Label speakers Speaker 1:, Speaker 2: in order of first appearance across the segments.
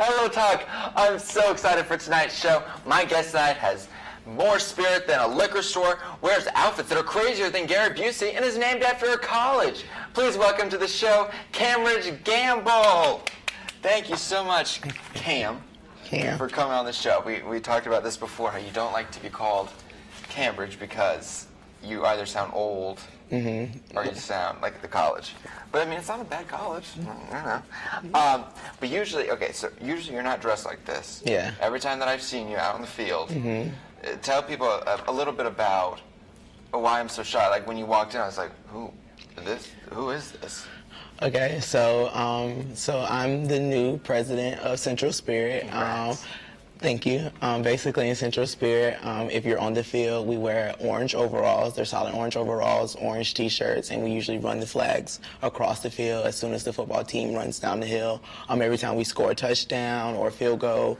Speaker 1: Hello, Tuck. I'm so excited for tonight's show. My guest tonight has more spirit than a liquor store, wears outfits that are crazier than Gary Busey, and is named after a college. Please welcome to the show, Cambridge Gamble. Thank you so much, Cam, for coming on the show. We talked about this before, how you don't like to be called Cambridge because you either sound old or you sound like the college. But I mean, it's not a bad college. I don't know. But usually you're not dressed like this.
Speaker 2: Yeah.
Speaker 1: Every time that I've seen you out in the field, tell people a little bit about why I'm so shy. Like when you walked in, I was like, who is this?
Speaker 2: Okay, so I'm the new president of Central Spirit. Thank you. Basically, in Central Spirit, if you're on the field, we wear orange overalls. They're solid orange overalls, orange T-shirts, and we usually run the flags across the field as soon as the football team runs down the hill. Every time we score a touchdown or a field goal,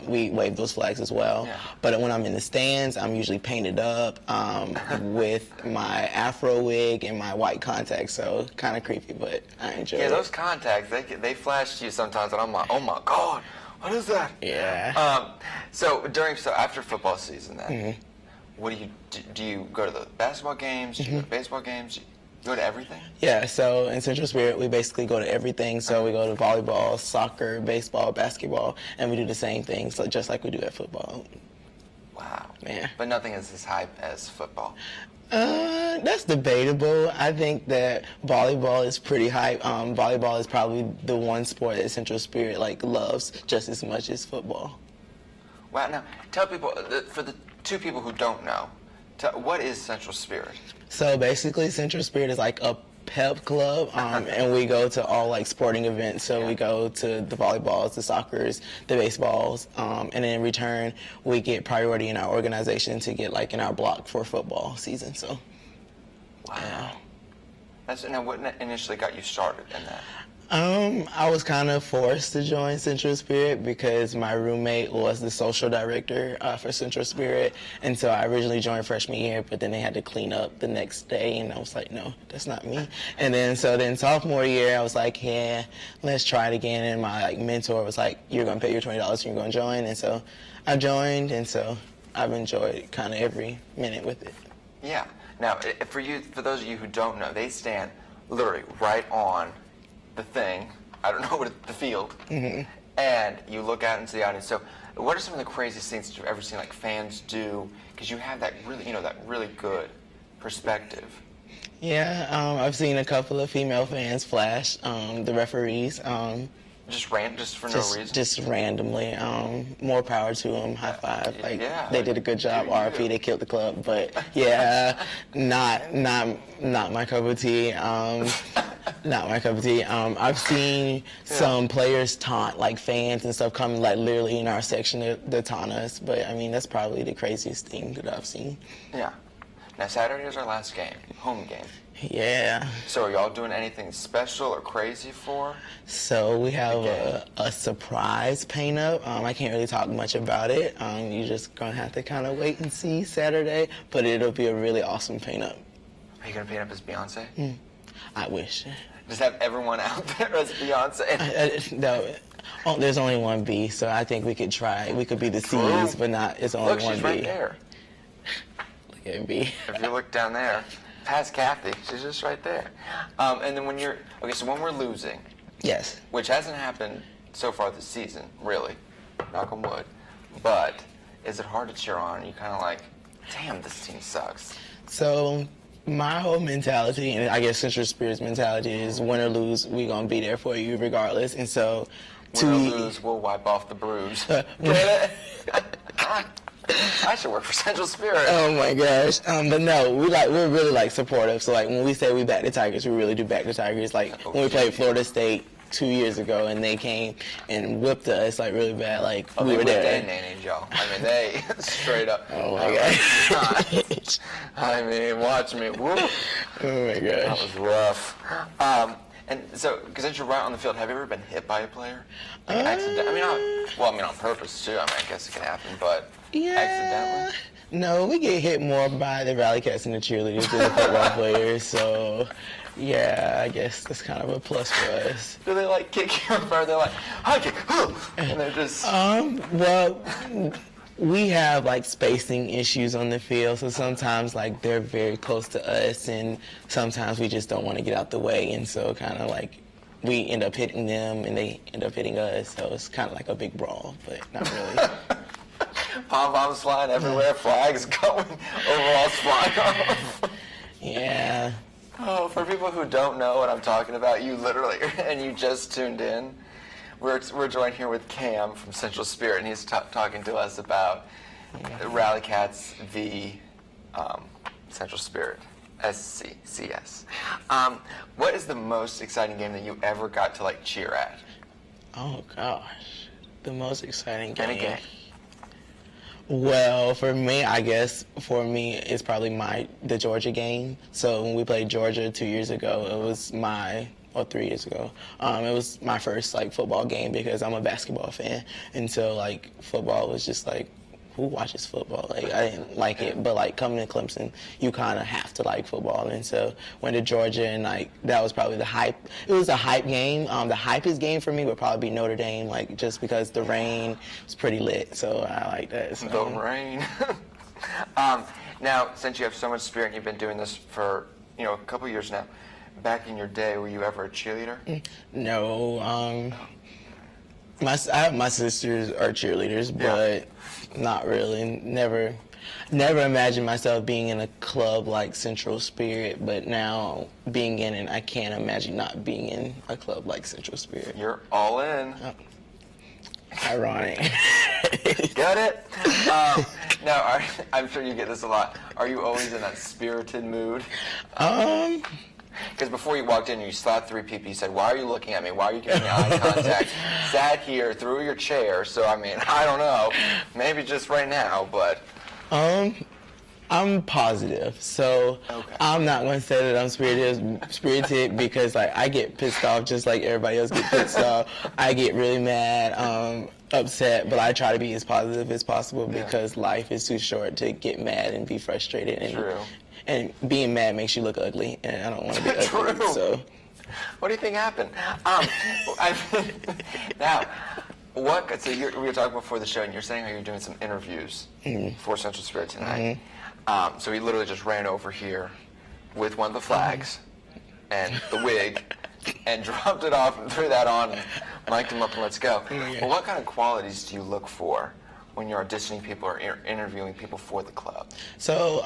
Speaker 2: we wave those flags as well. Yeah. But when I'm in the stands, I'm usually painted up with my afro wig and my white contacts, so kind of creepy, but I enjoy it.
Speaker 1: Yeah, those contacts, they flash to you sometimes, and I'm like, oh my God. What is that?
Speaker 2: Yeah.
Speaker 1: So after football season, then, what do you go to the basketball games? Do you go to baseball games? Do you go to everything?
Speaker 2: Yeah. So in Central Spirit, we basically go to everything. So we go to volleyball, soccer, baseball, basketball, and we do the same things, so just like we do at football.
Speaker 1: Wow.
Speaker 2: Yeah.
Speaker 1: But nothing is as hype as football.
Speaker 2: That's debatable. I think that volleyball is pretty hype. Volleyball is probably the one sport that Central Spirit loves just as much as football.
Speaker 1: Wow. Now, tell people, for the two people who don't know, what is Central Spirit?
Speaker 2: So basically, Central Spirit is like a pep club, and we go to all sporting events. So we go to the volleyballs, the soccers, the baseballs, and then in return we get priority in our organization to get in our block for football season. So
Speaker 1: wow. Now what initially got you started in that?
Speaker 2: I was kind of forced to join Central Spirit because my roommate was the social director for Central Spirit, and so I originally joined freshman year, but then they had to clean up the next day, and I was like, no, that's not me. And then sophomore year, I was like, yeah, let's try it again, and my mentor was like, you're going to pay your $20 and you're going to join, and so I joined, and so I've enjoyed kind of every minute with it.
Speaker 1: Yeah. Now, for those of you who don't know, they stand literally right on the thing, I don't know what the field, and you look out into the audience. So, what are some of the craziest things that you've ever seen fans do? Because you have that really good perspective.
Speaker 2: Yeah, I've seen a couple of female fans flash the referees.
Speaker 1: Just for no reason. Just
Speaker 2: randomly. More power to them. High five. They did a good job. RP. They killed the club. But yeah, not my cup of tea. Not my cup of tea. I've seen some players taunt fans and stuff coming literally in our section to taunt us. But I mean, that's probably the craziest thing that I've seen.
Speaker 1: Yeah. Now Saturday is our last game, home game.
Speaker 2: Yeah.
Speaker 1: So are y'all doing anything special or crazy for?
Speaker 2: So we have a surprise paint up. I can't really talk much about it. You're just going to have to kind of wait and see Saturday, but it'll be a really awesome paint up.
Speaker 1: Are you going to paint up as Beyonce?
Speaker 2: I wish.
Speaker 1: Just have everyone out there as Beyonce?
Speaker 2: No. There's only one B, so I think we could try. We could be the C's, but it's only one B.
Speaker 1: Look, she's right there.
Speaker 2: Look at B.
Speaker 1: If you look down there, past Kathy, she's just right there. And then when we're losing.
Speaker 2: Yes.
Speaker 1: Which hasn't happened so far this season, really. Knock on wood. But is it hard to cheer on? Are you kind of damn, this team sucks?
Speaker 2: So my whole mentality, and I guess Central Spirit's mentality, is win or lose, we're going to be there for you regardless. And so
Speaker 1: win or lose, we'll wipe off the bruise. I should work for Central Spirit.
Speaker 2: Oh my gosh. But no, we're really supportive. So when we say we back the Tigers, we really do back the Tigers. When we played Florida State 2 years ago and they came and whipped us really bad. We were there.
Speaker 1: They named y'all. I mean, they straight up.
Speaker 2: Oh my gosh.
Speaker 1: I mean, watch me. Whoop.
Speaker 2: Oh my gosh.
Speaker 1: That was rough. And so, because you're right on the field, have you ever been hit by a player? Accidentally? On purpose too. I guess it can happen, but accidentally?
Speaker 2: No, we get hit more by the Rally Cats and the cheerleaders than the football players. So, yeah, I guess that's kind of a plus for us.
Speaker 1: Do they like kick you in front? They're like, high kick, and they're just.
Speaker 2: Well, we have like spacing issues on the field, so sometimes like they're very close to us, and sometimes we just don't want to get out the way, and so kind of like we end up hitting them, and they end up hitting us. So it's kind of like a big brawl, but not really.
Speaker 1: Pom poms flying everywhere, flags going, overalls flying off.
Speaker 2: Yeah.
Speaker 1: Oh, for people who don't know what I'm talking about, you literally, and you just tuned in, we're joined here with Cam from Central Spirit, and he's talking to us about Rally Cats v. Central Spirit, SCCS. What is the most exciting game that you ever got to like cheer at?
Speaker 2: Oh gosh, the most exciting game.
Speaker 1: Any game.
Speaker 2: Well, for me, I guess it's probably the Georgia game. So when we played Georgia 2 years ago, it was 3 years ago. It was my first like football game because I'm a basketball fan, and so like football was just like, who watches football? Like I didn't like it, but like coming to Clemson, you kind of have to like football, and so went to Georgia, and like that was probably the hype. It was a hype game. The hypest game for me would probably be Notre Dame, like just because the rain was pretty lit, so I like that. So.
Speaker 1: The rain. Now, since you have so much spirit and you've been doing this for a couple years now, back in your day, were you ever a cheerleader?
Speaker 2: No. My sisters are cheerleaders, but not really. Never imagined myself being in a club like Central Spirit, but now being in it, I can't imagine not being in a club like Central Spirit.
Speaker 1: You're all in.
Speaker 2: Oh. Ironic.
Speaker 1: Got it? Now, I'm sure you get this a lot. Are you always in that spirited mood? Because before you walked in, you slapped 3 people. You said, "Why are you looking at me? Why are you giving me eye contact?" Sat here, threw your chair. So I mean, I don't know. Maybe just right now, but.
Speaker 2: I'm positive, so
Speaker 1: okay.
Speaker 2: I'm not going to say that I'm spirited because like I get pissed off just like everybody else gets pissed off. I get really mad, upset, but I try to be as positive as possible because life is too short to get mad and be frustrated. And,
Speaker 1: True.
Speaker 2: And being mad makes you look ugly, and I don't want to be ugly.
Speaker 1: True.
Speaker 2: So.
Speaker 1: What do you think happened? Now. So we were talking before the show, and you're saying how you're doing some interviews for Central Spirit tonight. So he literally just ran over here with one of the flags and the wig and dropped it off and threw that on and mic'd him up and let's go. Well, what kind of qualities do you look for when you're auditioning people or interviewing people for the club?
Speaker 2: So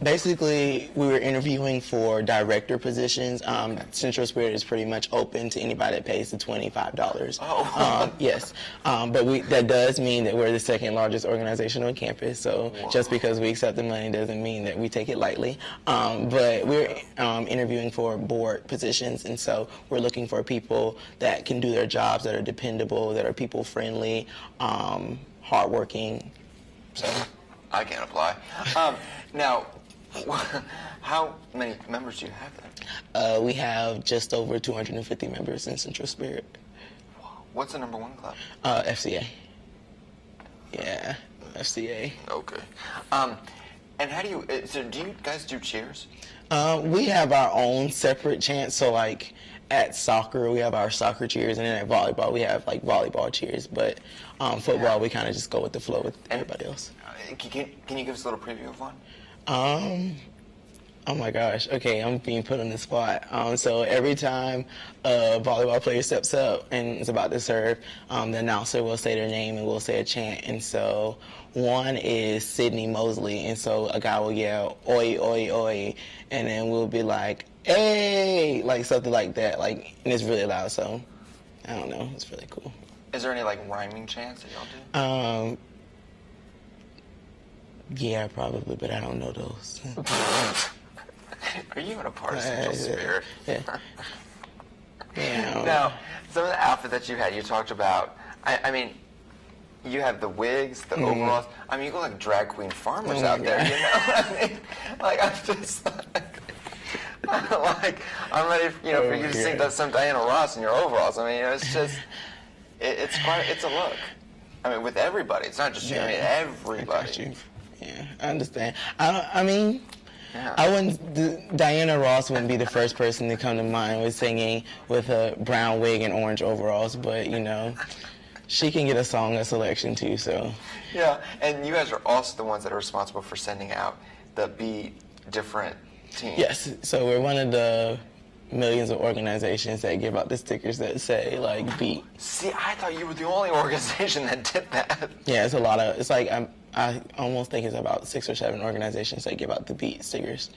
Speaker 2: basically, we were interviewing for director positions. Central Spirit is pretty much open to anybody that pays the $25.
Speaker 1: Oh.
Speaker 2: Yes, but that does mean that we're the second largest organization on campus. So just because we accept the money doesn't mean that we take it lightly. But we're interviewing for board positions, and so we're looking for people that can do their jobs, that are dependable, that are people friendly. Hardworking, so
Speaker 1: I can't apply. Now, how many members do you have then?
Speaker 2: We have just over 250 members in Central Spirit.
Speaker 1: What's the number 1 club?
Speaker 2: FCA. Yeah, FCA.
Speaker 1: Okay. And how do you? So do you guys do cheers?
Speaker 2: We have our own separate chants. So like at soccer, we have our soccer cheers, and then at volleyball, we have like volleyball cheers. But football, we kind of just go with the flow with everybody else.
Speaker 1: Can you give us a little preview of one?
Speaker 2: Oh my gosh. Okay, I'm being put on the spot. So every time a volleyball player steps up and is about to serve, the announcer will say their name and we'll say a chant. And so one is Sydney Mosley, and so a guy will yell, "Oi, oi, oi," and then we'll be like, "Hey," like something like that. Like, and it's really loud. So I don't know. It's really cool.
Speaker 1: Is there any like rhyming chants that y'all do?
Speaker 2: Yeah, probably, but I don't know those.
Speaker 1: Are you in a part of Central Spirit?
Speaker 2: Yeah. Yeah.
Speaker 1: Now, some of the outfit that you had, you talked about. I mean, you have the wigs, the overalls. I mean, you look like drag queen farmers out there. You know what I mean? Like, I'm just like, I'm ready, for you to sing some Diana Ross in your overalls. I mean, it's just, it's a look. I mean, with everybody. It's not just you. I mean, everybody.
Speaker 2: Yeah, I understand. I mean,
Speaker 1: Yeah.
Speaker 2: I wouldn't. Diana Ross wouldn't be the first person to come to mind with singing with a brown wig and orange overalls, but you know, she can get a song a selection too. So.
Speaker 1: Yeah, and you guys are also the ones that are responsible for sending out the Be Different team.
Speaker 2: Yes, so we're one of the millions of organizations that give out the stickers that say like "Beat."
Speaker 1: See, I thought you were the only organization that did that.
Speaker 2: Yeah, it's a lot of. It's like I almost think it's about 6 or 7 organizations that give out the "Beat" stickers.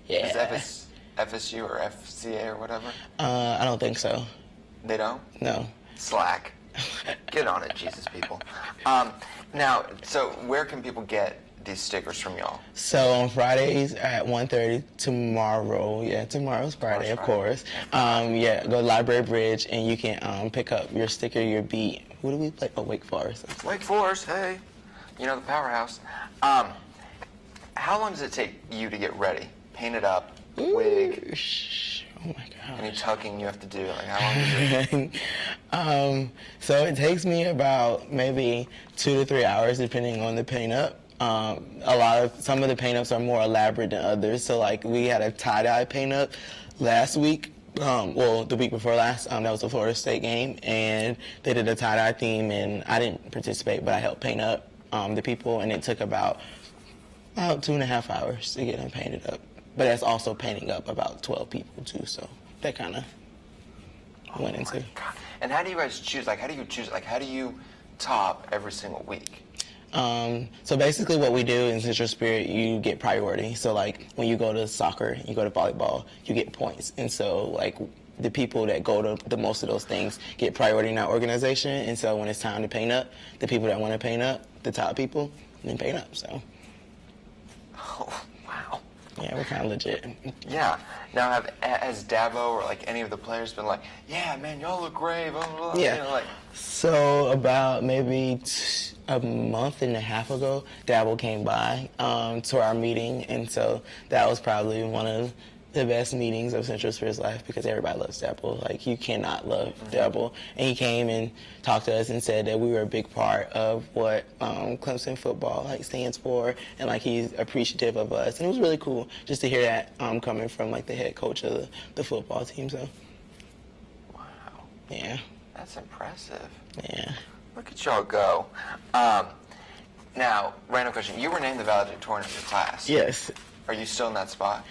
Speaker 2: Yeah.
Speaker 1: Is FSU or FCA or whatever?
Speaker 2: I don't think so.
Speaker 1: They don't?
Speaker 2: No.
Speaker 1: Slack. Get on it, Jesus people. Now, so where can people get these stickers from y'all?
Speaker 2: So on Fridays at 1:30 tomorrow. Yeah, tomorrow's Friday, of course. Yeah, go to Library Bridge and you can pick up your sticker, your beat. Who do we play? Oh, Wake Forest.
Speaker 1: Wake Forest, hey. You know, the powerhouse. How long does it take you to get ready? Paint it up, wig.
Speaker 2: Oh my God.
Speaker 1: Any tucking you have to do? Like, how long does it?
Speaker 2: So it takes me about maybe 2 to 3 hours depending on the paint up. Some of the paint ups are more elaborate than others. So like we had a tie-dye paint up last week. The week before last, that was the Florida State game, and they did a tie-dye theme, and I didn't participate, but I helped paint up the people, and it took about 2.5 hours to get them painted up. But that's also painting up about 12 people too, so that kind of went into.
Speaker 1: God. And how do you guys choose? Like, how do you top every single week?
Speaker 2: So basically what we do in Central Spirit, you get priority. So like when you go to soccer, you go to volleyball, you get points. And so like the people that go to the most of those things get priority in our organization. And so when it's time to paint up, the people that want to paint up, the top people, then paint up. So.
Speaker 1: Oh, wow.
Speaker 2: Yeah, we're kind of legit.
Speaker 1: Yeah. Now, has Dabo or like any of the players been like, yeah, man, y'all look great, blah, blah, blah.
Speaker 2: Yeah.
Speaker 1: You know, like.
Speaker 2: So about maybe a month and a half ago, Dabo came by to our meeting, and so that was probably one of the best meetings of Central Spirit's life because everybody loves Dabo. Like, you cannot love Dabo. And he came and talked to us and said that we were a big part of what Clemson football like stands for, and like he's appreciative of us. And it was really cool just to hear that coming from like the head coach of the football team. So,
Speaker 1: Wow.
Speaker 2: yeah.
Speaker 1: That's impressive.
Speaker 2: Yeah.
Speaker 1: Look at y'all go. Now, random question. You were named the valedictorian of your class.
Speaker 2: Yes.
Speaker 1: Are you still in that spot?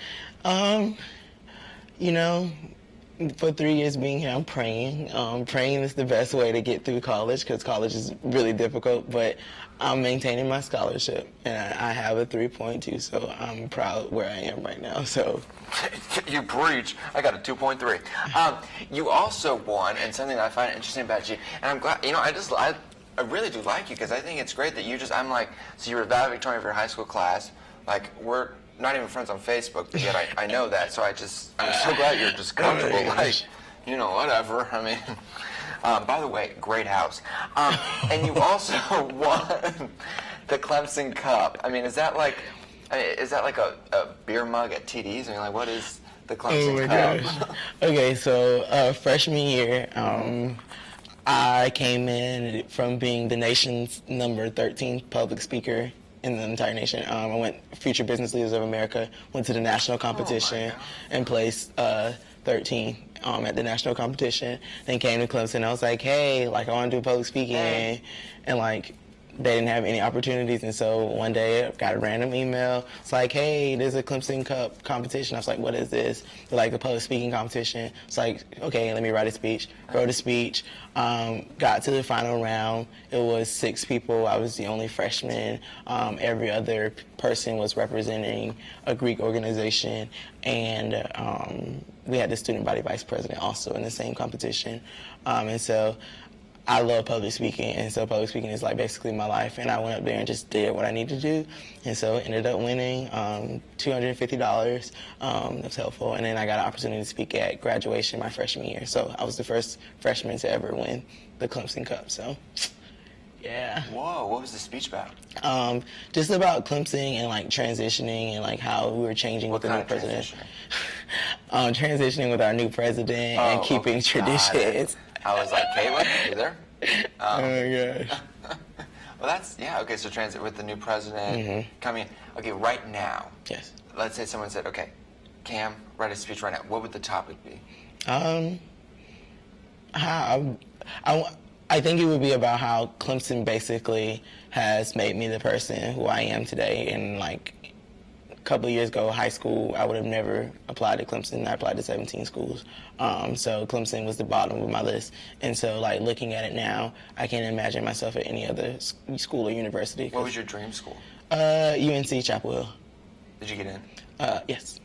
Speaker 2: You know, for 3 years being here, I'm praying. Praying is the best way to get through college because college is really difficult, but I'm maintaining my scholarship, and I have a 3.2, so I'm proud where I am right now. So,
Speaker 1: You preach. I got a 2.3. You also won, and something that I find interesting about you, and I'm glad, you know, I really do like you because I think it's great that I'm like, so you were valedictorian of your high school class. Like, we're not even friends on Facebook, but yet I know that, so I'm so glad you're just comfortable, like, you know, whatever. I mean, by the way, great house. And you also won the Clemson Cup. I mean, is that like a beer mug at TD's? I mean, like, what is the Clemson Cup?
Speaker 2: Gosh. Okay, so freshman year, I came in from being the nation's number 13 public speaker in the entire nation. I went Future Business Leaders of America, went to the national competition and placed 13 at the national competition. Then came to Clemson. I was like, hey, like I want to do public speaking, and like they didn't have any opportunities. And so one day I got a random email. It's like, hey, there's a Clemson Cup competition. I was like, what is this? They're like a public speaking competition. It's like, okay, let me write a speech. Wrote a speech. Got to the final round. It was 6 people. I was the only freshman. Every other person was representing a Greek organization. And we had the student body vice president also in the same competition. And so I love public speaking, and so public speaking is like basically my life, and I went up there and just did what I needed to do, and so ended up winning $250. That was helpful, and then I got an opportunity to speak at graduation my freshman year, so I was the first freshman to ever win the Clemson Cup, so yeah.
Speaker 1: Whoa, what was the speech about?
Speaker 2: Just about Clemson and like transitioning and like how we were changing with the new president. Transitioning with our new president and keeping traditions.
Speaker 1: I was like, Caitlin, are you there?
Speaker 2: Oh my gosh.
Speaker 1: Well, that's, yeah, okay, so transit with the new president coming in. Okay, right now,
Speaker 2: Yes.
Speaker 1: let's say someone said, okay, Cam, write a speech right now. What would the topic be?
Speaker 2: I think it would be about how Clemson basically has made me the person who I am today. And like a couple of years ago, high school, I would have never applied to Clemson. I applied to 17 schools. So Clemson was the bottom of my list. And so like looking at it now, I can't imagine myself at any other school or university.
Speaker 1: What was your dream school?
Speaker 2: UNC Chapel Hill.
Speaker 1: Did you get in?
Speaker 2: Yes.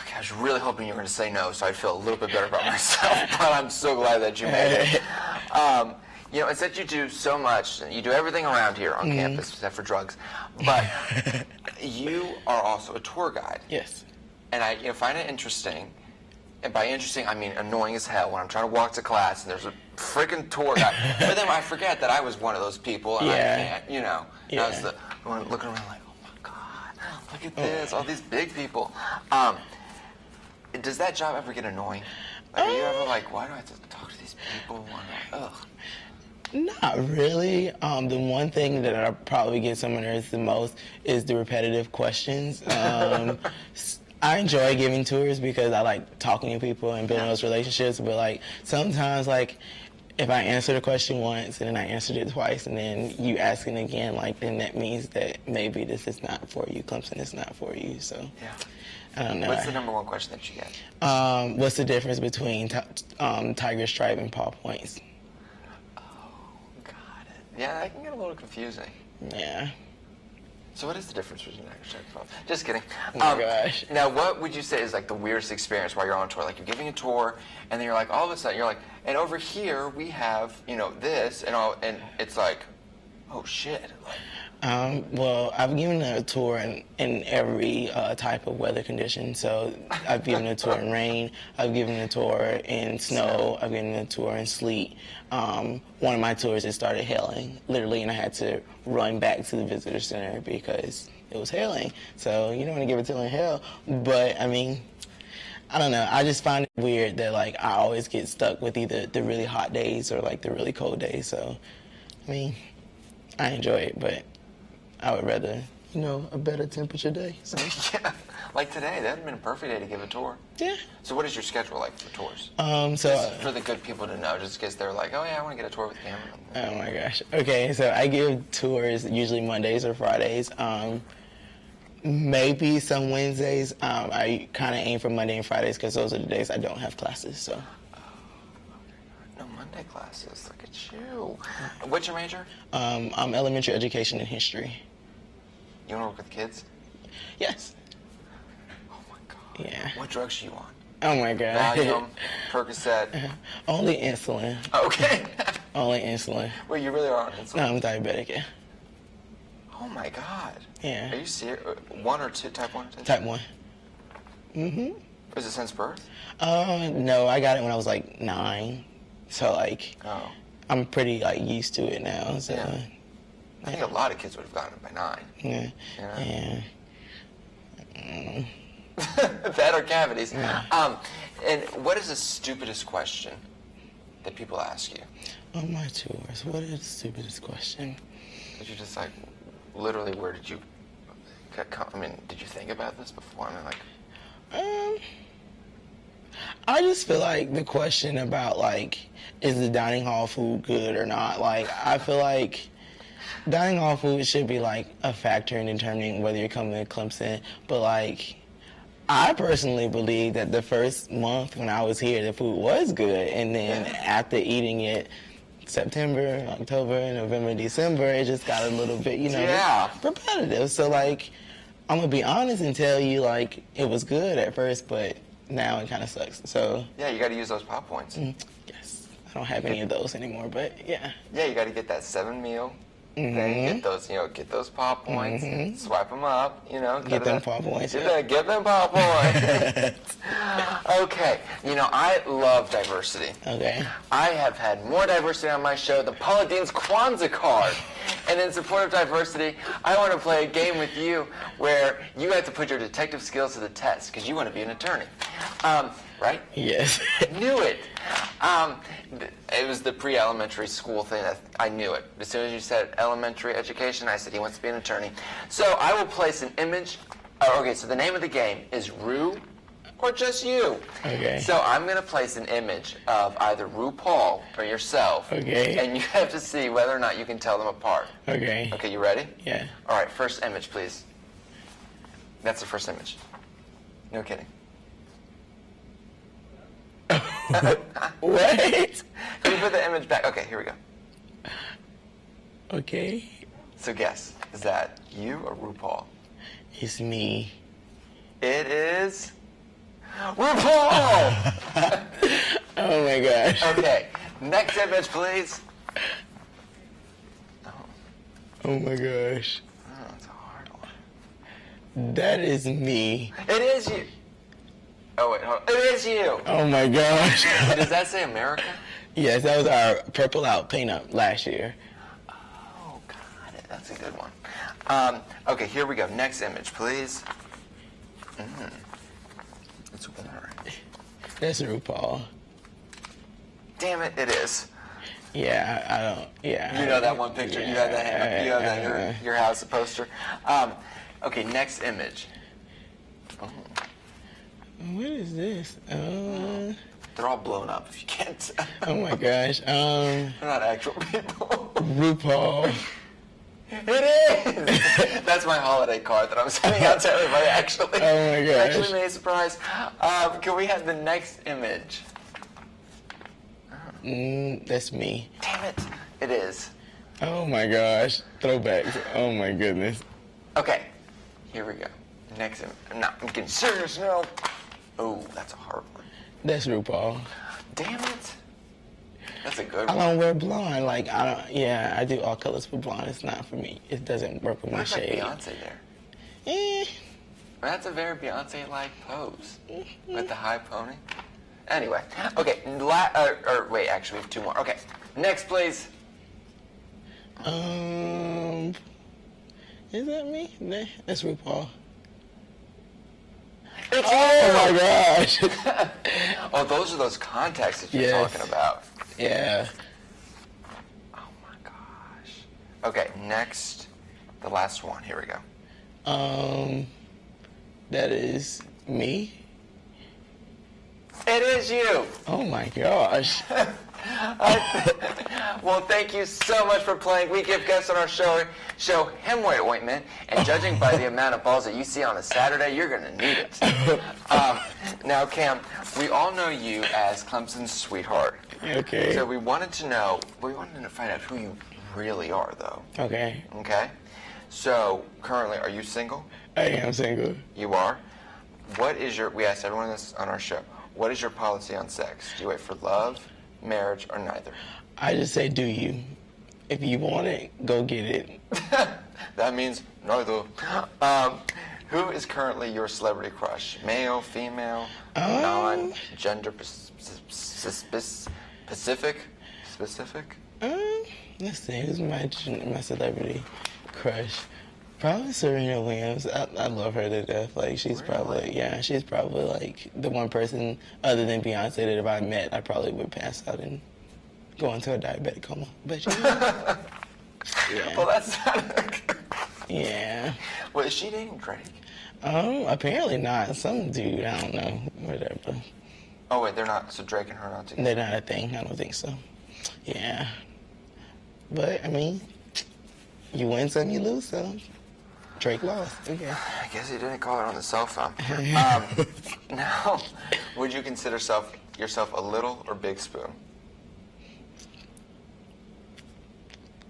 Speaker 1: Okay, I was really hoping you were going to say no, so I'd feel a little bit better about myself, but I'm so glad that you made it. You know, it's that you do so much. You do everything around here on campus except for drugs. But you are also a tour guide.
Speaker 2: Yes.
Speaker 1: And I find it interesting. And by interesting, I mean annoying as hell when I'm trying to walk to class and there's a freaking tour guide. But then I forget that I was one of those people and I can't, I was the one looking around like, oh my God, look at this, all these big people. Does that job ever get annoying? Like, are you ever like, why do I have to talk to these people? Ugh.
Speaker 2: Not really. The one thing that I probably get someone nervous the most is the repetitive questions. I enjoy giving tours because I like talking to people and building those relationships. But like sometimes, like if I answer the question once and then I answered it twice and then you asking again, like then that means that maybe this is not for you. Clemson is not for you. So
Speaker 1: yeah.
Speaker 2: I don't know.
Speaker 1: What's the number one question that you get?
Speaker 2: What's the difference between tiger stripe and paw points?
Speaker 1: Oh, got it. Yeah, that can get a little confusing.
Speaker 2: Yeah.
Speaker 1: So what is the difference between tiger stripe and paw points? Just kidding.
Speaker 2: Oh my gosh.
Speaker 1: Now, what would you say is like the weirdest experience while you're on tour? Like you're giving a tour, and then you're like, all of a sudden, you're like, and over here we have, this, and it's like, oh shit.
Speaker 2: Well, I've given a tour in every type of weather condition. So I've given a tour in rain, I've given a tour in snow, I've given a tour in sleet. One of my tours, it started hailing, literally, and I had to run back to the visitor center because it was hailing. So you don't want to give a tour in hail. But, I mean, I don't know. I just find it weird that, like, I always get stuck with either the really hot days or, like, the really cold days. So, I mean, I enjoy it, but I would rather, a better temperature day. So.
Speaker 1: Yeah, like today, that would have been a perfect day to give a tour.
Speaker 2: Yeah.
Speaker 1: So what is your schedule like for tours?
Speaker 2: Just
Speaker 1: for the good people to know, just in case they're like, oh yeah, I want to get a tour with Cameron.
Speaker 2: Oh my gosh. Okay, so I give tours usually Mondays or Fridays. Maybe some Wednesdays. I kind of aim for Monday and Fridays because those are the days I don't have classes. So.
Speaker 1: No Monday classes. Look at you. What's your major?
Speaker 2: I'm elementary education and history.
Speaker 1: You want to work with kids?
Speaker 2: Yes.
Speaker 1: Oh my God.
Speaker 2: Yeah.
Speaker 1: What drugs are you on?
Speaker 2: Oh my God.
Speaker 1: Valium, Percocet.
Speaker 2: Only insulin.
Speaker 1: Okay.
Speaker 2: Only insulin.
Speaker 1: Well, you really are on insulin.
Speaker 2: No, I'm diabetic. Yeah.
Speaker 1: Oh my God.
Speaker 2: Yeah.
Speaker 1: Are you serious? 1 or 2? Type 1 or 2?
Speaker 2: Type 1.
Speaker 1: Was it since birth?
Speaker 2: No, I got it when I was like 9. So like, I'm pretty like used to it now. So.
Speaker 1: Yeah. I think a lot of kids would have gotten it by 9.
Speaker 2: Yeah.
Speaker 1: Yeah. That or cavities.
Speaker 2: Yeah.
Speaker 1: And what is the stupidest question that people ask you?
Speaker 2: On my tours, what is the stupidest question?
Speaker 1: Did you just like, literally, where did you, did you think about this before?
Speaker 2: I just feel like the question about like, is the dining hall food good or not? Like, I feel like dining hall food should be like a factor in determining whether you're coming to Clemson. But like, I personally believe that the first month when I was here, the food was good. And then after eating it, September, October, November, December, it just got a little bit, repetitive. So like, I'm gonna be honest and tell you like, it was good at first, but now it kind of sucks. So
Speaker 1: yeah, you got to use those pop points.
Speaker 2: Yes, I don't have any of those anymore, but yeah.
Speaker 1: Yeah, you got to get that 7 meal. Then get those pop points, swipe them up,
Speaker 2: Get them pop points.
Speaker 1: Get them pop points. Okay, I love diversity.
Speaker 2: Okay.
Speaker 1: I have had more diversity on my show than Paula Dean's Kwanzaa card. And in support of diversity, I want to play a game with you where you have to put your detective skills to the test because you want to be an attorney. Right?
Speaker 2: Yes.
Speaker 1: Knew it. It was the pre-elementary school thing. That I knew it. As soon as you said elementary education, I said he wants to be an attorney. So I will place an image. Okay, so the name of the game is Rue or just you.
Speaker 2: Okay.
Speaker 1: So I'm going to place an image of either RuPaul or yourself.
Speaker 2: Okay.
Speaker 1: And you have to see whether or not you can tell them apart.
Speaker 2: Okay.
Speaker 1: Okay, you ready?
Speaker 2: Yeah.
Speaker 1: All right, first image, please. That's the first image. No kidding.
Speaker 2: What?
Speaker 1: Can you put the image back? Okay, here we go.
Speaker 2: Okay.
Speaker 1: So guess, is that you or RuPaul?
Speaker 2: It's me.
Speaker 1: It is RuPaul!
Speaker 2: Oh my gosh.
Speaker 1: Okay, next image, please.
Speaker 2: Oh my gosh.
Speaker 1: Oh, that's a hard one.
Speaker 2: That is me.
Speaker 1: It is you. Oh, wait, hold on. It is you.
Speaker 2: Oh my gosh.
Speaker 1: Does that say America?
Speaker 2: Yes, that was our Purple Out paint up last year.
Speaker 1: Oh, got it. That's a good one. Okay, here we go. Next image, please. It's orange.
Speaker 2: That's RuPaul.
Speaker 1: Damn it, it is.
Speaker 2: Yeah, I don't. Yeah.
Speaker 1: You know that one picture. You have that.
Speaker 2: Yeah,
Speaker 1: You have that your house poster. Okay, next image.
Speaker 2: What is this?
Speaker 1: They're all blown up. If you can't tell.
Speaker 2: Oh my gosh.
Speaker 1: They're not actual people.
Speaker 2: RuPaul.
Speaker 1: It is. That's my holiday card that I'm sending out to everybody. Actually.
Speaker 2: Oh my gosh.
Speaker 1: Actually, made a surprise. Can we have the next image?
Speaker 2: That's me.
Speaker 1: Damn it! It is.
Speaker 2: Oh my gosh. Throwbacks. Oh my goodness.
Speaker 1: Okay, here we go. Next image. No, I'm getting serious now. Oh, that's a hard one.
Speaker 2: That's RuPaul.
Speaker 1: Damn it. That's a good
Speaker 2: I
Speaker 1: one.
Speaker 2: don't wear blonde. Like, I don't, yeah, I do all colors for blonde. It's not for me. It doesn't work with my
Speaker 1: Looks like
Speaker 2: shade.
Speaker 1: Beyonce there.
Speaker 2: Eh.
Speaker 1: That's a very Beyonce-like pose with the high pony. Anyway, okay. Wait, actually, we have two more. Okay, next, please.
Speaker 2: Is that me? Nah, that's RuPaul.
Speaker 1: It's
Speaker 2: Oh
Speaker 1: you!
Speaker 2: my gosh.
Speaker 1: Oh, those are those contacts that you're
Speaker 2: Yes.
Speaker 1: talking about.
Speaker 2: Yeah.
Speaker 1: Oh my gosh. Okay, next, the last one. Here we go.
Speaker 2: That is me.
Speaker 1: It is you.
Speaker 2: Oh my gosh.
Speaker 1: Well, thank you so much for playing. We give guests on our show hemorrhoid ointment, and judging by the amount of balls that you see on a Saturday, you're going to need it. Now, Cam, we all know you as Clemson's sweetheart.
Speaker 2: Okay.
Speaker 1: So we wanted to find out who you really are, though.
Speaker 2: Okay.
Speaker 1: Okay? So, currently, are you single?
Speaker 2: I am single.
Speaker 1: You are? We asked everyone this on our show, what is your policy on sex? Do you wait for love, marriage, or neither?
Speaker 2: I just say, do you? If you want it, go get it.
Speaker 1: That means neither. Who is currently your celebrity crush? Male, female, non-gender specific?
Speaker 2: Let's see, who's my celebrity crush? Probably Serena Williams. I love her to death. Like, she's probably like the one person other than Beyonce that if I met, I probably would pass out and go into a diabetic coma. But yeah. Yeah.
Speaker 1: Well, that's not...
Speaker 2: Yeah.
Speaker 1: Well, is she dating Drake?
Speaker 2: Apparently not. Some dude, I don't know, whatever.
Speaker 1: Oh, wait, they're not. So Drake and her are not together?
Speaker 2: They're not a thing. I don't think so. Yeah. But, I mean, you win some, you lose some. Drake lost. Okay.
Speaker 1: I guess he didn't call it on the cell phone. Now, would you consider yourself a little or big spoon?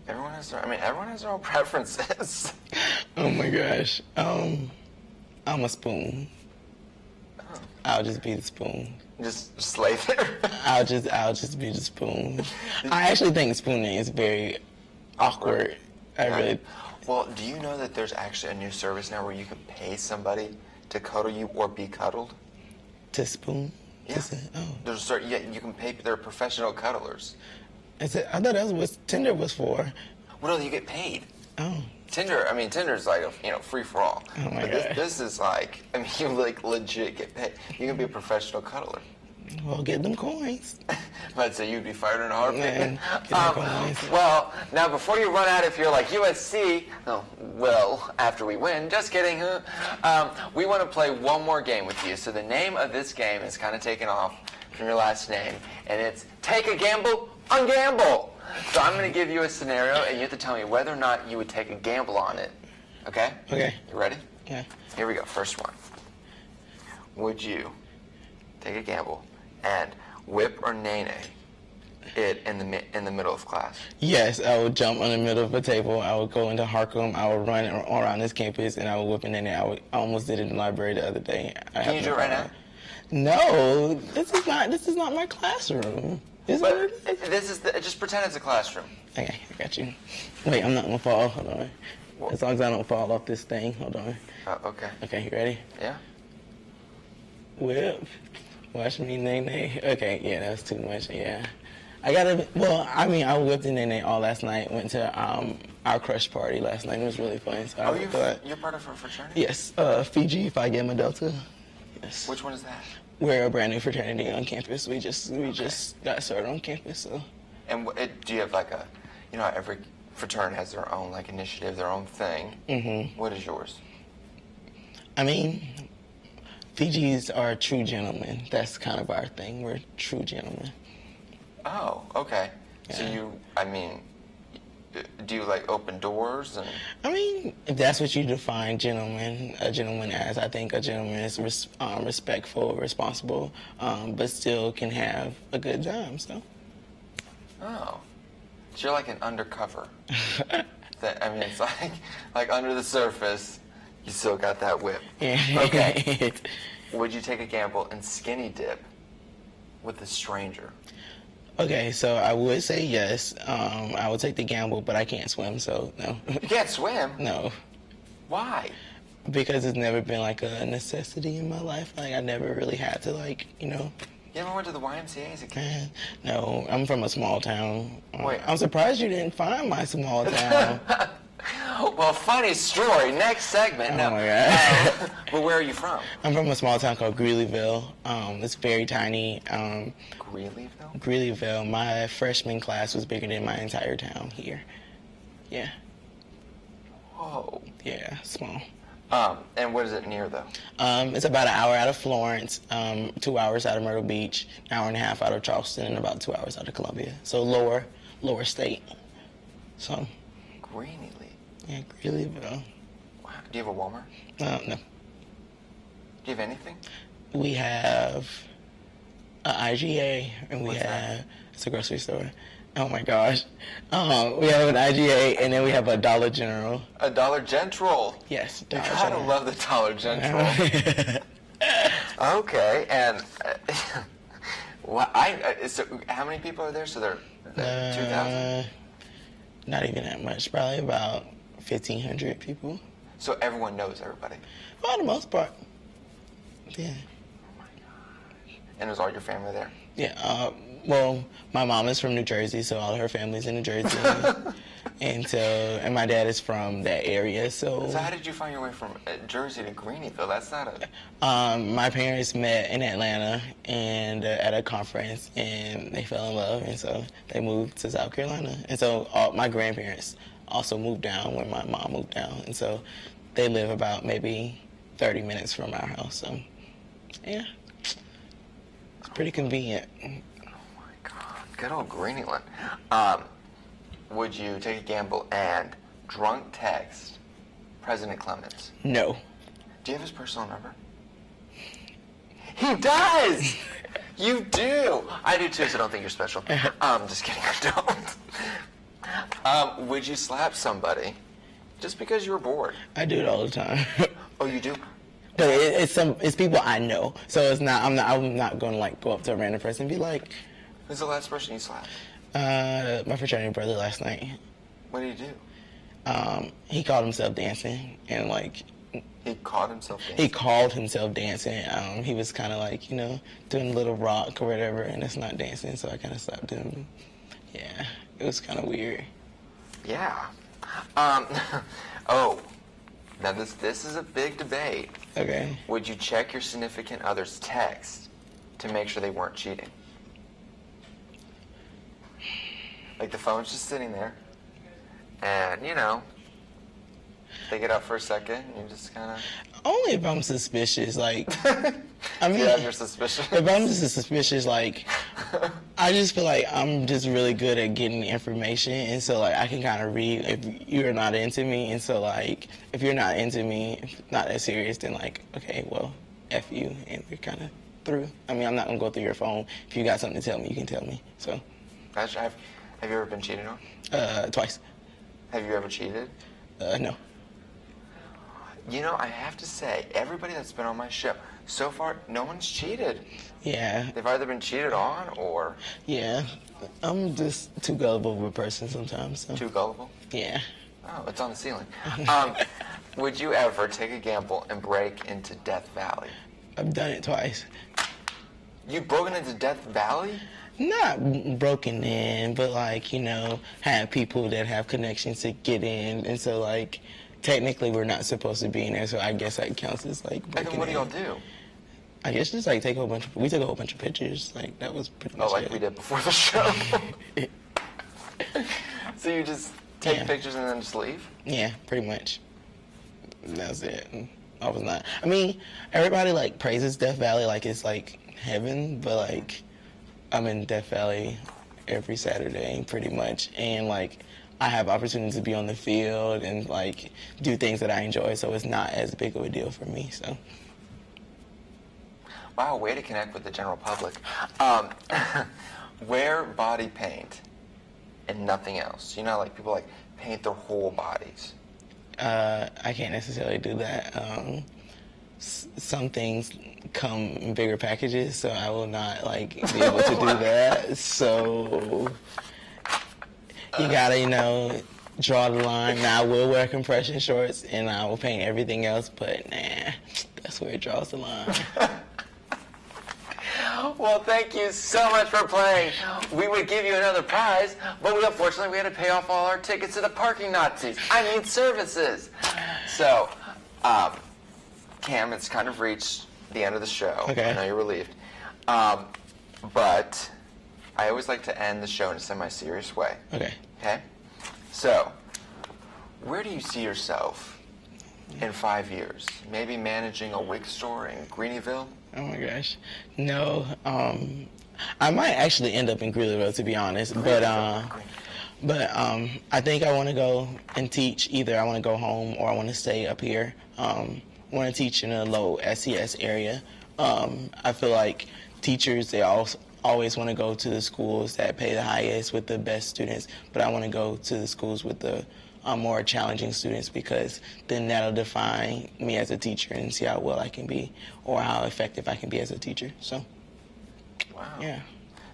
Speaker 1: Everyone has their own preferences.
Speaker 2: Oh my gosh. I'm a spoon. I'll just be the spoon.
Speaker 1: Just slave it.
Speaker 2: I'll just be the spoon. I actually think spooning is very awkward.
Speaker 1: Well, do you know that there's actually a new service now where you can pay somebody to cuddle you or be cuddled?
Speaker 2: To spoon?
Speaker 1: Yeah. You can pay. They're professional cuddlers.
Speaker 2: I thought that's what Tinder was for.
Speaker 1: Well, no, you get paid.
Speaker 2: Oh.
Speaker 1: Tinder's like free for all.
Speaker 2: Oh my
Speaker 1: But
Speaker 2: God.
Speaker 1: this is like, you like legit get paid. You can be a professional cuddler.
Speaker 2: Well, get them coins.
Speaker 1: But so you'd be fired in a heartbeat.
Speaker 2: Man, get them coins.
Speaker 1: Well, now before you run out, if you're like USC, oh, well, after we win, just kidding. We want to play one more game with you. So the name of this game is kind of taken off from your last name, and it's Take a Gamble on Gamble. So I'm going to give you a scenario, and you have to tell me whether or not you would take a gamble on it. Okay?
Speaker 2: Okay.
Speaker 1: You ready?
Speaker 2: Yeah.
Speaker 1: Here we go. First one. Would you take a gamble and whip or nay it in the middle of class?
Speaker 2: Yes, I would jump on the middle of a table. I would go into Harcum. I would run around this campus, and I would whip it in there. I almost did it in the library the other day.
Speaker 1: Can you do it right now?
Speaker 2: No, this is not my classroom.
Speaker 1: But just pretend it's a classroom.
Speaker 2: Okay, I got you. Wait, I'm not gonna fall. Hold on. As long as I don't fall off this thing. Hold on.
Speaker 1: Okay.
Speaker 2: Okay, you ready?
Speaker 1: Yeah.
Speaker 2: Whip. Watch me nay. Okay, yeah, that was too much. Yeah. I whipped in nay all last night. Went to our crush party last night. It was really fun. So
Speaker 1: you're part of a fraternity?
Speaker 2: Yes, Fiji Phi Gamma Delta. Yes.
Speaker 1: Which one is that?
Speaker 2: We're a brand new fraternity on campus. We just got started on campus. So.
Speaker 1: And do you have like every fraternity has their own like initiative, their own thing. Mm-hmm. What is yours?
Speaker 2: I mean, Fijis are true gentlemen. That's kind of our thing. We're true gentlemen.
Speaker 1: Oh, okay. Yeah. So do you like open doors and?
Speaker 2: I mean, if that's what you define a gentleman as, I think a gentleman is respectful, responsible, but still can have a good time. So.
Speaker 1: Oh, so you're like an undercover. It's like under the surface, you still got that whip.
Speaker 2: Yeah.
Speaker 1: Okay. Would you take a gamble and skinny dip with a stranger?
Speaker 2: Okay, so I would say yes. I would take the gamble, but I can't swim, so no.
Speaker 1: You can't swim?
Speaker 2: No.
Speaker 1: Why?
Speaker 2: Because it's never been like a necessity in my life. Like I never really had to
Speaker 1: You ever went to the YMCA as a kid?
Speaker 2: No, I'm from a small town.
Speaker 1: Wait.
Speaker 2: I'm surprised you didn't find my small town.
Speaker 1: Well, funny story. Next segment.
Speaker 2: Oh my God.
Speaker 1: But where are you from?
Speaker 2: I'm from a small town called Greeleyville. It's very tiny.
Speaker 1: Greeleyville?
Speaker 2: Greeleyville. My freshman class was bigger than my entire town here. Yeah.
Speaker 1: Whoa.
Speaker 2: Yeah, small.
Speaker 1: And what is it near, though?
Speaker 2: It's about an hour out of Florence, 2 hours out of Myrtle Beach, an hour and a half out of Charleston, and about 2 hours out of Columbia. So lower state. So.
Speaker 1: Greeley.
Speaker 2: Yeah, Greeleyville.
Speaker 1: Wow. Do you have a Walmart?
Speaker 2: No.
Speaker 1: Do you have anything?
Speaker 2: We have an IGA, and it's a grocery store. Oh my gosh. We have an IGA, and then we have a Dollar General.
Speaker 1: A Dollar General?
Speaker 2: Yes,
Speaker 1: Dollar General. I kind of love the Dollar General. Okay, and so how many people are there? So there are 2,000?
Speaker 2: Not even that much. Probably about 1,500 people.
Speaker 1: So everyone knows everybody?
Speaker 2: For the most part. Yeah.
Speaker 1: Oh my gosh. And was all your family there?
Speaker 2: Yeah. Well, my mom is from New Jersey, so all of her family's in New Jersey. and my dad is from that area, so.
Speaker 1: So how did you find your way from Jersey to Greenville? That's not
Speaker 2: my parents met in Atlanta and at a conference, and they fell in love, and so they moved to South Carolina. And so my grandparents also moved down when my mom moved down, and so they live about maybe 30 minutes from our house. So, yeah, it's pretty convenient.
Speaker 1: Good old Greenland. Would you take a gamble and drunk text President Clements?
Speaker 2: No.
Speaker 1: Do you have his personal number? He does! You do! I do too, so don't think you're special. Just kidding, I don't. Would you slap somebody just because you were bored?
Speaker 2: I do it all the time.
Speaker 1: Oh, you do?
Speaker 2: But it's people I know, so it's not. I'm not going to go up to a random person and be like.
Speaker 1: Who's the last person you slapped?
Speaker 2: My fraternity brother last night.
Speaker 1: What did he do?
Speaker 2: He called himself dancing, and
Speaker 1: He called himself dancing?
Speaker 2: He called himself dancing. He was kind of doing a little rock or whatever, and it's not dancing, so I kind of stopped him. Yeah, it was kind of weird.
Speaker 1: Yeah. Now this is a big debate.
Speaker 2: Okay.
Speaker 1: Would you check your significant other's text to make sure they weren't cheating? Like the phone's just sitting there, and they get up for a second, and you just kind of...
Speaker 2: Only if I'm suspicious, like, I mean,
Speaker 1: You have your suspicions?
Speaker 2: if I'm just suspicious, like, I just feel like I'm just really good at getting information, and so, like, I can kind of read if you're not into me, and so, like, if you're not into me, if not that serious, then, like, okay, well, F you, and we're kind of through. I mean, I'm not going to go through your phone. If you got something to tell me, you can tell me, so.
Speaker 1: Have you ever been cheated on?
Speaker 2: Twice.
Speaker 1: Have you ever cheated?
Speaker 2: No.
Speaker 1: I have to say, everybody that's been on my show, so far, no one's cheated.
Speaker 2: Yeah.
Speaker 1: They've either been cheated on or...
Speaker 2: Yeah. I'm just too gullible of a person sometimes. So.
Speaker 1: Too gullible?
Speaker 2: Yeah.
Speaker 1: Oh, it's on the ceiling. Would you ever take a gamble and break into Death Valley?
Speaker 2: I've done it twice.
Speaker 1: You've broken into Death Valley?
Speaker 2: Not broken in, but like, have people that have connections to get in. And so like, technically we're not supposed to be in there, so I guess that counts as like breaking in.
Speaker 1: And then what do y'all do?
Speaker 2: I guess just like we took a whole bunch of pictures. Like that was pretty much
Speaker 1: like
Speaker 2: it.
Speaker 1: we did before the show? So you just take
Speaker 2: Yeah.
Speaker 1: pictures and then just leave?
Speaker 2: Yeah, pretty much. That's it. I was not. I mean, everybody like praises Death Valley like it's like heaven, but like I'm in Death Valley every Saturday pretty much, and like I have opportunities to be on the field and like do things that I enjoy, so it's not as big of a deal for me. So.
Speaker 1: Wow, way to connect with the general public. Wear body paint and nothing else. Like people like paint their whole bodies.
Speaker 2: I can't necessarily do that. Some things come in bigger packages, so I will not like be able to do that. So you gotta, draw the line. Now I will wear compression shorts and I will paint everything else, but nah, that's where it draws the line.
Speaker 1: Well, thank you so much for playing. We would give you another prize, but unfortunately we had to pay off all our tickets to the parking Nazis. Services. So, Cam, it's kind of reached the end of the show.
Speaker 2: Okay.
Speaker 1: I know you're relieved. But I always like to end the show in a semi-serious way.
Speaker 2: Okay.
Speaker 1: Okay? So, where do you see yourself in 5 years? Maybe managing a wig store in Greenville?
Speaker 2: Oh my gosh. No, I might actually end up in Greeleyville, to be honest. But I think I want to go and teach. Either I want to go home or I want to stay up here. I want to teach in a low SES area. I feel like teachers, they always want to go to the schools that pay the highest with the best students, but I want to go to the schools with the more challenging students, because then that'll define me as a teacher and see how well I can be or how effective I can be as a teacher. So,
Speaker 1: Wow.
Speaker 2: yeah.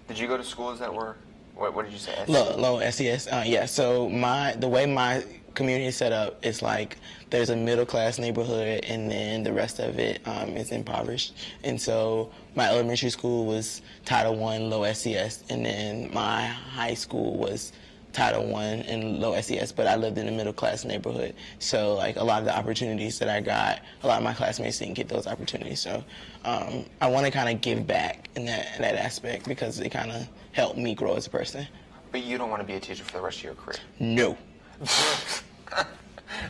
Speaker 1: Did you go to schools that were, what did you say?
Speaker 2: Low SES. Yeah. So the way my community is set up is like there's a middle class neighborhood and then the rest of it is impoverished. And so my elementary school was Title I low SES, and then my high school was Title I and low SES, but I lived in a middle class neighborhood. So like a lot of the opportunities that I got, a lot of my classmates didn't get those opportunities. So I want to kind of give back in that aspect, because it kind of helped me grow as a person.
Speaker 1: But you don't want to be a teacher for the rest of your career?
Speaker 2: No.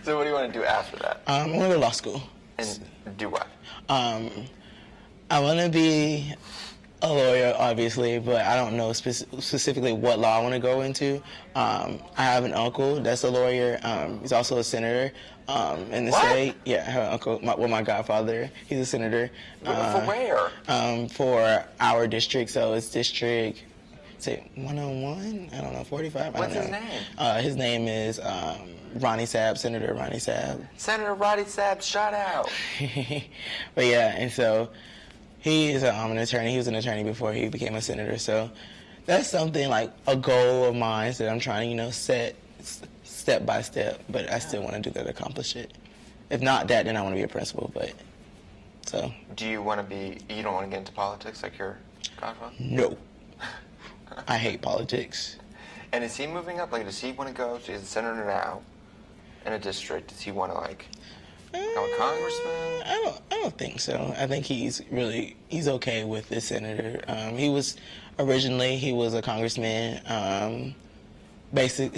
Speaker 1: So what do you want to do after that?
Speaker 2: I want to go to law school.
Speaker 1: And do what?
Speaker 2: I want to be a lawyer, obviously, but I don't know specifically what law I want to go into. I have an uncle that's a lawyer. He's also a senator in the state. Yeah, I have an uncle, my godfather. He's a senator.
Speaker 1: For where?
Speaker 2: For our district, so it's district, say 101? I don't know, 45?
Speaker 1: What's
Speaker 2: I don't
Speaker 1: his
Speaker 2: know.
Speaker 1: name?
Speaker 2: His name is Ronnie Sabb, Senator Ronnie Sabb.
Speaker 1: Senator Roddy Sabb, shout out.
Speaker 2: But yeah, and so he is an attorney. He was an attorney before he became a senator. So that's something like a goal of mine that I'm trying to, set step by step. But I still want to do that, accomplish it. If not that, then I want to be a principal. But so.
Speaker 1: Do you want to be? You don't want to get into politics like your godfather?
Speaker 2: No. I hate politics.
Speaker 1: And is he moving up? Like, does he want to go? So he's a senator now in a district. Does he want to Become a congressman?
Speaker 2: I don't think so. I think he's okay with the senator. He was a congressman.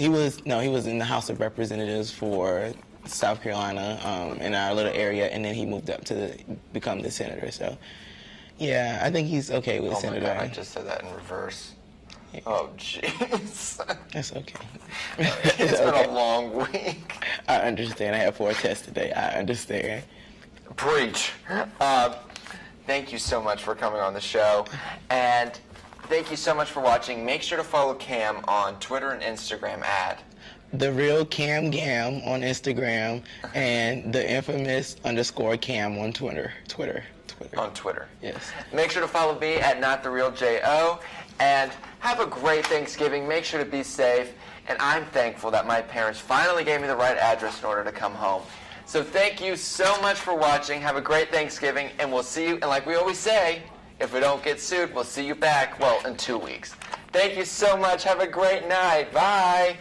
Speaker 2: He was in the House of Representatives for South Carolina, in our little area, and then he moved up to become the senator. So, yeah, I think he's okay with senator.
Speaker 1: Oh my God, I just said that in reverse. Yeah. Oh, jeez.
Speaker 2: That's okay.
Speaker 1: It's been a long week.
Speaker 2: I understand. I have 4 tests today. I understand.
Speaker 1: Preach. Thank you so much for coming on the show. And thank you so much for watching. Make sure to follow Cam on Twitter and Instagram at
Speaker 2: The Real Cam Gam on Instagram and the infamous _Cam on Twitter.
Speaker 1: On Twitter.
Speaker 2: Yes.
Speaker 1: Make sure to follow me at NotTheRealJO. And have a great Thanksgiving. Make sure to be safe. And I'm thankful that my parents finally gave me the right address in order to come home. So thank you so much for watching. Have a great Thanksgiving. And we'll see you. And like we always say, if we don't get sued, we'll see you back, well, in 2 weeks. Thank you so much. Have a great night. Bye.